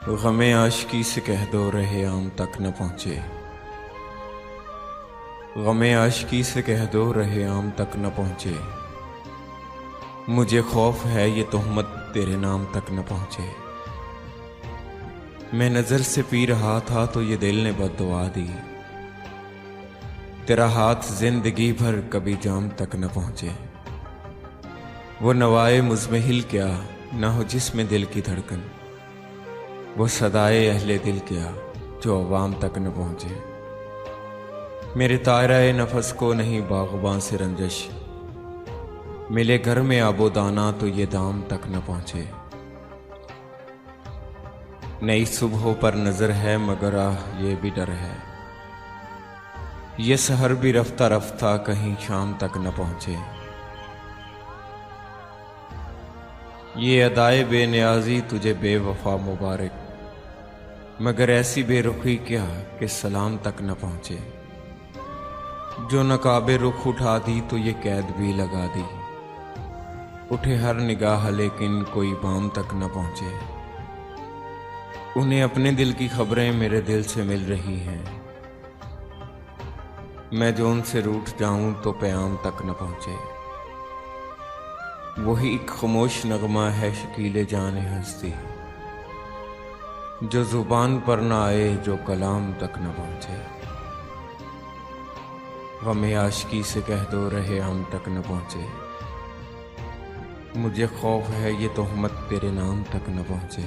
गमे आशिकी से कह दो रहे आम तक न पहुँचे। गमे आशिकी से कह दो रहे आम तक न पहुँचे। मुझे खौफ है ये तोहमत तेरे नाम तक न पहुँचे। मैं नज़र से पी रहा था तो ये दिल ने बद्दुआ दी। तेरा हाथ जिंदगी भर कभी जाम तक न पहुँचे। वो नवाए मुज़मिहिल क्या ना हो जिसमें दिल की धड़कन। वो सदाए अहले दिल क्या जो अवाम तक न पहुँचे। मेरे तायराए नफस को नहीं बाग़बां से रंजश। मिले घर में आबो दाना तो ये दाम तक न पहुँचे। नई सुबहों पर नज़र है मगर आह ये भी डर है। ये सहर भी रफ्ता रफ्ता कहीं शाम तक न पहुँचे। ये अदाए बेनियाजी तुझे बेवफा मुबारक। मगर ऐसी बेरुखी क्या कि सलाम तक न पहुँचे। जो नकाबे रुख उठा दी तो ये कैद भी लगा दी। उठे हर निगाह लेकिन कोई बाम तक न पहुँचे। उन्हें अपने दिल की खबरें मेरे दिल से मिल रही हैं। मैं जो उनसे रूठ जाऊं तो प्याम तक न पहुँचे। वही एक खामोश नगमा है शकीले जाने हस्ती, जो जुबान पर ना आए जो कलाम तक न पहुँचे। गमे आशिकी से कह दो रहे हम तक न पहुँचे। मुझे खौफ है ये तोहमत तेरे नाम तक न पहुँचे।